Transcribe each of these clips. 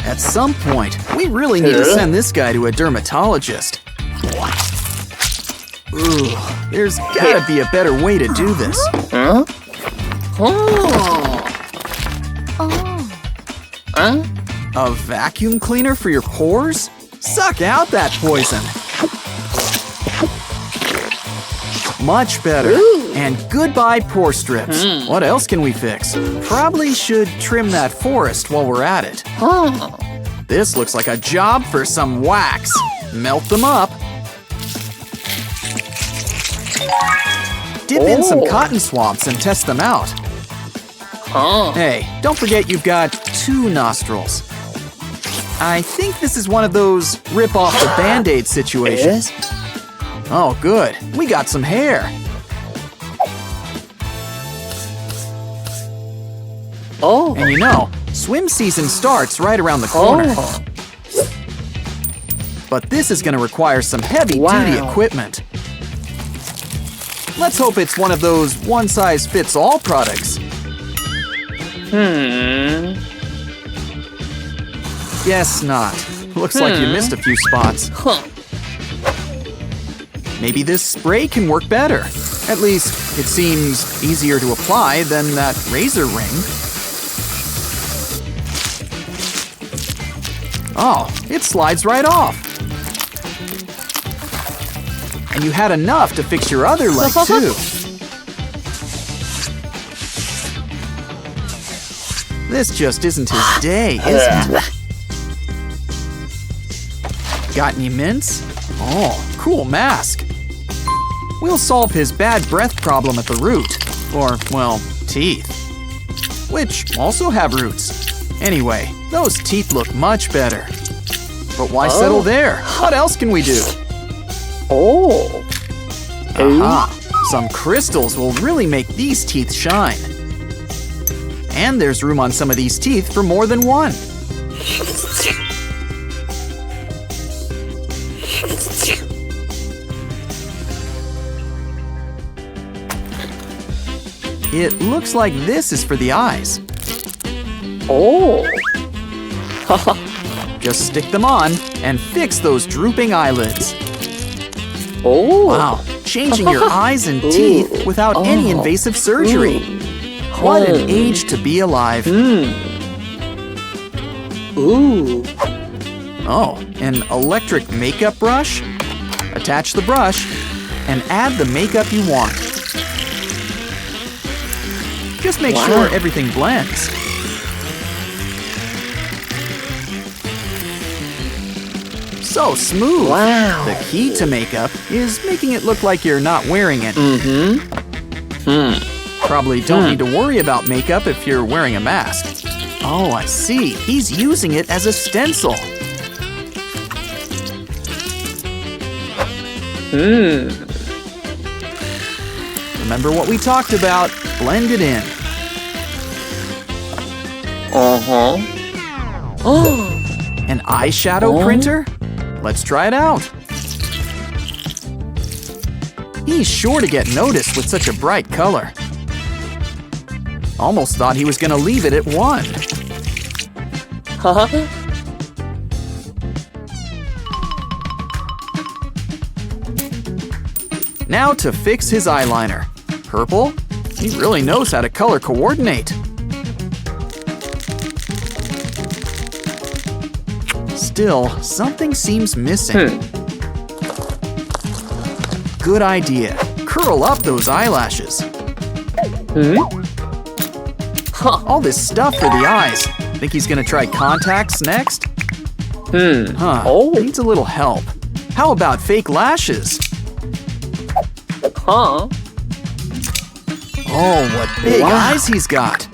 At some point, we really need to send this guy to a dermatologist. Ooh, there's gotta be a better way to do this. A vacuum cleaner for your pores? Suck out that poison. Much better. And goodbye pore strips. What else can we fix? Probably should trim that forest while we're at it. This looks like a job for some wax. Melt them up. Dip in some cotton swabs and test them out. Hey, don't forget you've got 2 nostrils. I think this is one of those rip off the Band-Aid situations. Oh, good. We got some hair. And you know, swim season starts right around the corner. But this is going to require some heavy-duty equipment. Let's hope it's one of those one-size-fits-all products. Guess not. Looks like you missed a few spots. Maybe this spray can work better. At least, it seems easier to apply than that razor ring. Oh, it slides right off. And you had enough to fix your other leg, too. This just isn't his day, is it? Got any mints? Oh, cool mask. We'll solve his bad breath problem at the root. Or, well, teeth. Which also have roots. Anyway, those teeth look much better. But why settle there? What else can we do? Aha! Some crystals will really make these teeth shine. And there's room on some of these teeth for more than one. It looks like this is for the eyes. Just stick them on and fix those drooping eyelids. Wow, changing your eyes and teeth without any invasive surgery. What an age to be alive. Oh, an electric makeup brush? Attach the brush and add the makeup you want. Just make sure everything blends. So smooth. The key to makeup is making it look like you're not wearing it. Probably don't need to worry about makeup if you're wearing a mask. Oh, I see. He's using it as a stencil. Remember what we talked about. Blend it in. An eyeshadow printer? Let's try it out. He's sure to get noticed with such a bright color. Almost thought he was gonna leave it at 1. Now to fix his eyeliner. Purple? He really knows how to color coordinate. Still, something seems missing. Good idea. Curl up those eyelashes. All this stuff for the eyes. Think he's gonna try contacts next? Needs a little help. How about fake lashes? Oh, what big eyes he's got.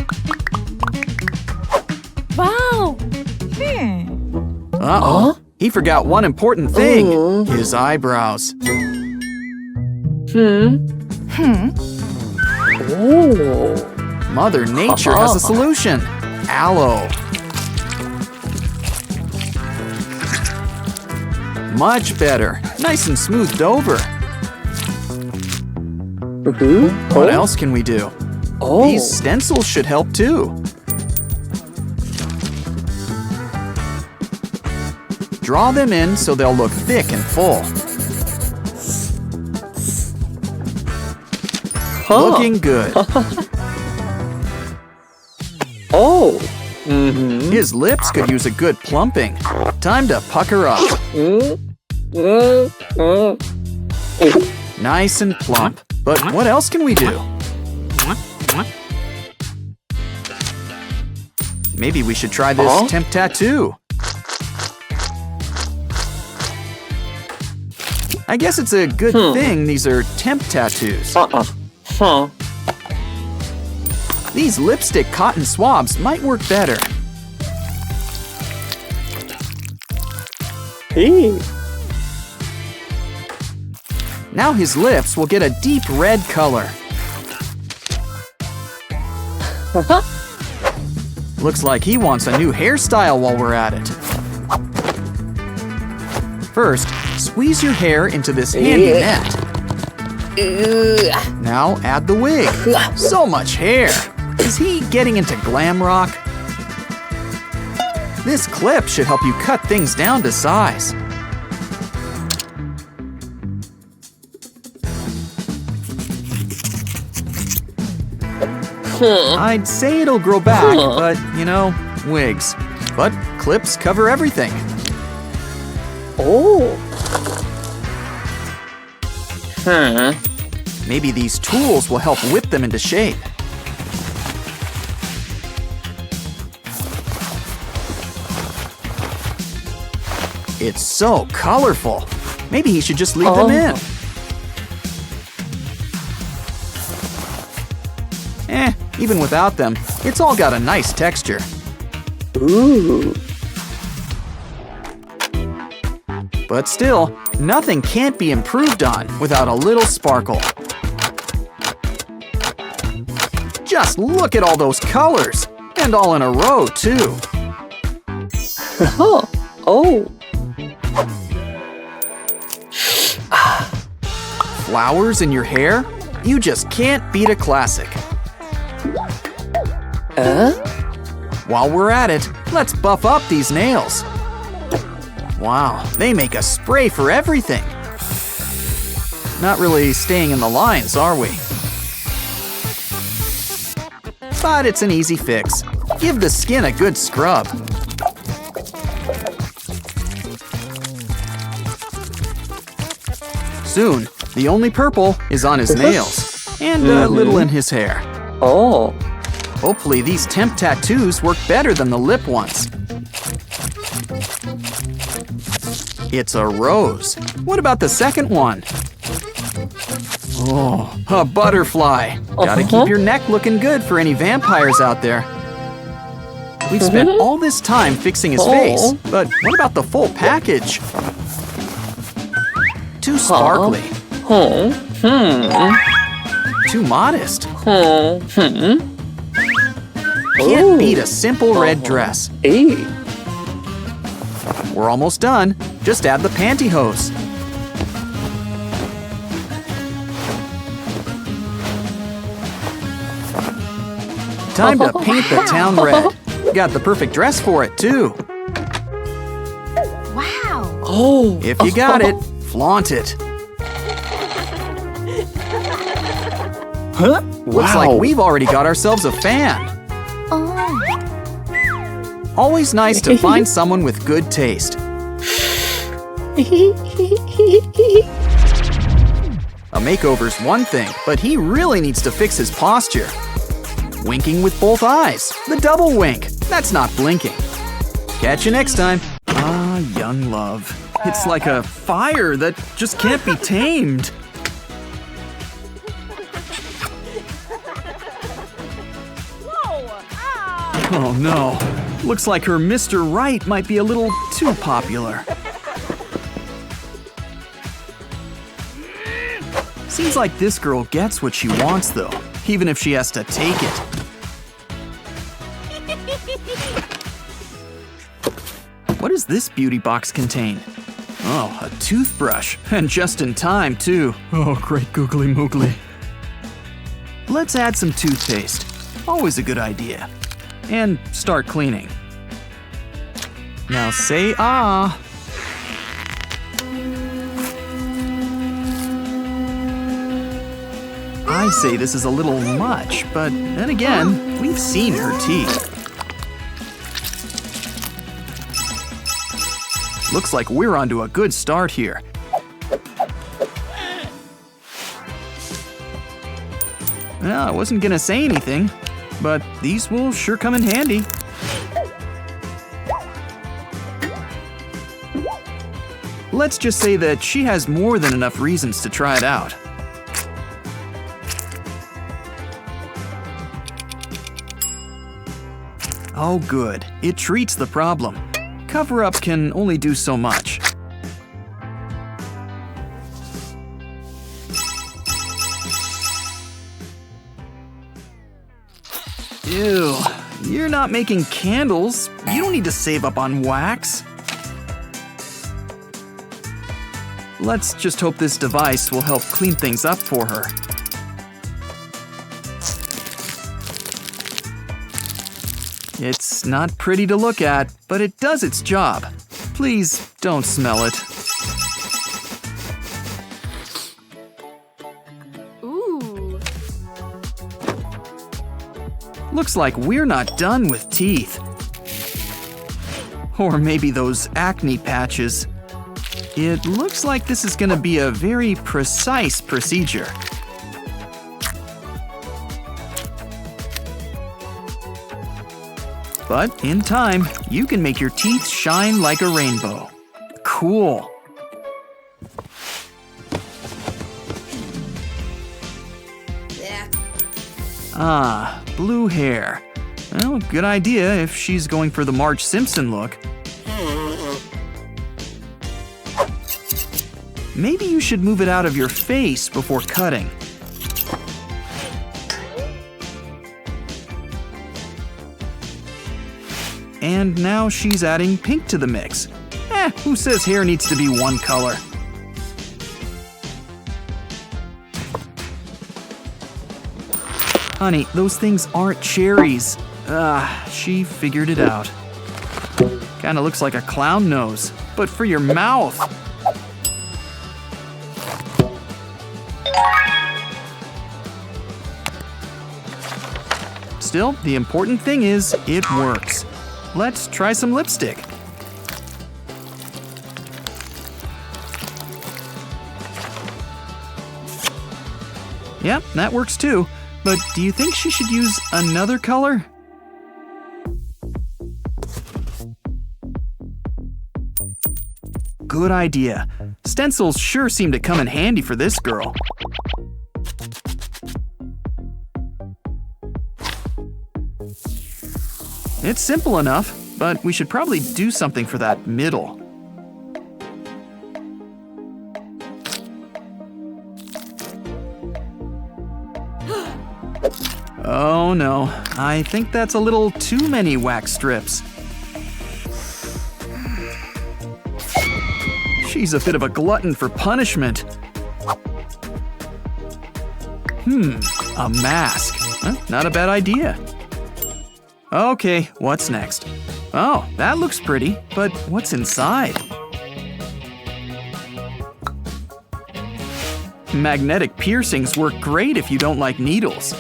Wow. Uh-oh. He forgot one important thing. His eyebrows. Mother Nature has a solution. Aloe. Much better. Nice and smoothed over. What else can we do? These stencils should help too. draw them in so they'll look thick and full. Looking good. Oh. His lips could use a good plumping. Time to pucker up. Nice and plump. But what else can we do? Maybe we should try this temp tattoo. I guess it's a good thing these are temp tattoos. These lipstick cotton swabs might work better. Now his lips will get a deep red color. Looks like he wants a new hairstyle while we're at it. First, squeeze your hair into this handy net. Now add the wig. So much hair. Is he getting into glam rock? This clip should help you cut things down to size. I'd say it'll grow back, but, you know, wigs. But clips cover everything. Maybe these tools will help whip them into shape. It's so colorful. Maybe he should just leave them in. Even without them, it's all got a nice texture. But still, nothing can't be improved on without a little sparkle. Just look at all those colors! And all in a row, too. Flowers in your hair? You just can't beat a classic. While we're at it, let's buff up these nails. Wow, they make a spray for everything. Not really staying in the lines, are we? But it's an easy fix. Give the skin a good scrub. Soon, the only purple is on his nails, and a little in his hair. Hopefully these temp tattoos work better than the lip ones. It's a rose. What about the second one? Oh, a butterfly. Gotta keep your neck looking good for any vampires out there. We've spent all this time fixing his face, but what about the full package? Too sparkly. Too modest. Can't beat a simple red dress. We're almost done. Just add the pantyhose. Time to paint the town red. Got the perfect dress for it, too. Wow! If you got it, flaunt it. Looks like we've already got ourselves a fan. Always nice to find someone with good taste. A makeover's one thing, but he really needs to fix his posture. Winking with both eyes. The double wink. That's not blinking. Catch you next time. Ah, young love. It's like a fire that just can't be tamed. Oh no. Looks like her Mr. Right might be a little too popular. Seems like this girl gets what she wants though, even if she has to take it. What does this beauty box contain? Oh, a toothbrush, and just in time too. Oh, great googly moogly. Let's add some toothpaste. Always a good idea. And start cleaning. Now say ah. I say this is a little much, but then again, we've seen her teeth. Looks like we're onto a good start here. Well, I wasn't gonna say anything, but these will sure come in handy. Let's just say that she has more than enough reasons to try it out. Oh good, it treats the problem. Cover-up can only do so much. Ew, you're not making candles. You don't need to save up on wax. Let's just hope this device will help clean things up for her. It's not pretty to look at, but it does its job. Please don't smell it. Ooh. Looks like we're not done with teeth. Or maybe those acne patches. It looks like this is gonna be a very precise procedure. But in time, you can make your teeth shine like a rainbow. Cool. Ah, blue hair. Well, good idea if she's going for the Marge Simpson look. Maybe you should move it out of your face before cutting. And now she's adding pink to the mix. Who says hair needs to be one color? Honey, those things aren't cherries. She figured it out. Kinda looks like a clown nose, but for your mouth. Still, the important thing is, it works. Let's try some lipstick. Yep, that works too. But do you think she should use another color? Good idea. Stencils sure seem to come in handy for this girl. It's simple enough, but we should probably do something for that middle. Oh no, I think that's a little too many wax strips. She's a bit of a glutton for punishment. A mask. Not a bad idea. Okay, what's next? Oh, that looks pretty, but what's inside? Magnetic piercings work great if you don't like needles.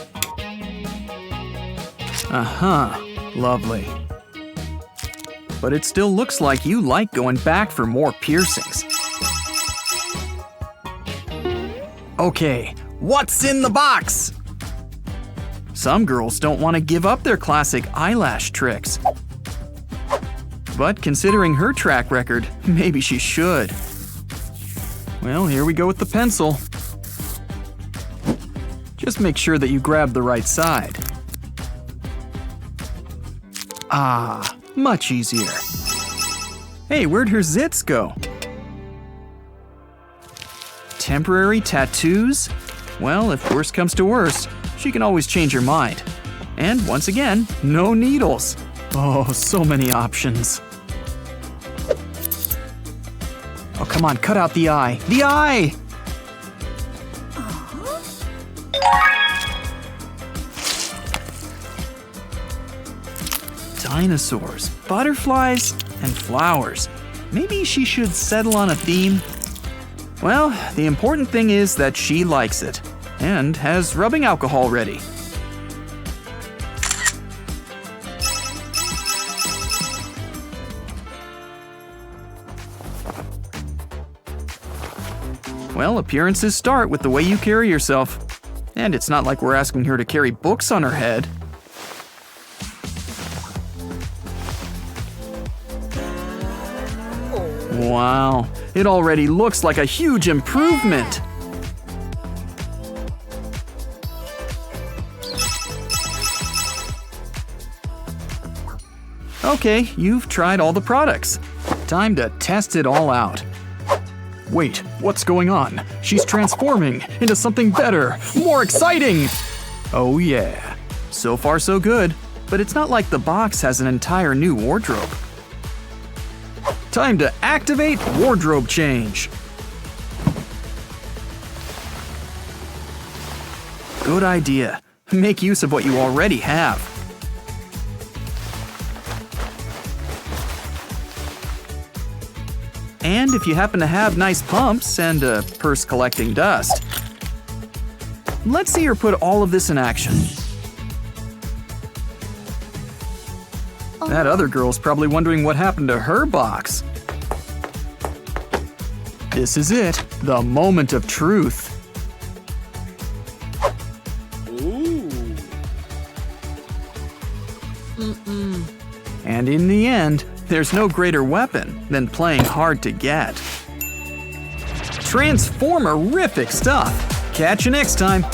Lovely. But it still looks like you like going back for more piercings. Okay, what's in the box? Some girls don't want to give up their classic eyelash tricks. But considering her track record, maybe she should. Well, here we go with the pencil. Just make sure that you grab the right side. Ah, much easier. Hey, where'd her zits go? Temporary tattoos? Well, if worst comes to worst, she can always change her mind. And once again, no needles. Oh, so many options. Oh, come on, cut out the eye. The eye! Dinosaurs, butterflies, and flowers. Maybe she should settle on a theme? Well, the important thing is that she likes it. and has rubbing alcohol ready. Well, appearances start with the way you carry yourself. And it's not like we're asking her to carry books on her head. Wow, it already looks like a huge improvement. Okay, you've tried all the products. Time to test it all out. Wait, what's going on? She's transforming into something better, more exciting! Oh yeah, so far so good, but it's not like the box has an entire new wardrobe. Time to activate wardrobe change. Good idea. Make use of what you already have. And if you happen to have nice pumps and a purse collecting dust. Let's see her put all of this in action. That other girl's probably wondering what happened to her box. This is it, the moment of truth. And in the end, there's no greater weapon than playing hard to get. Transformerific stuff! Catch you next time!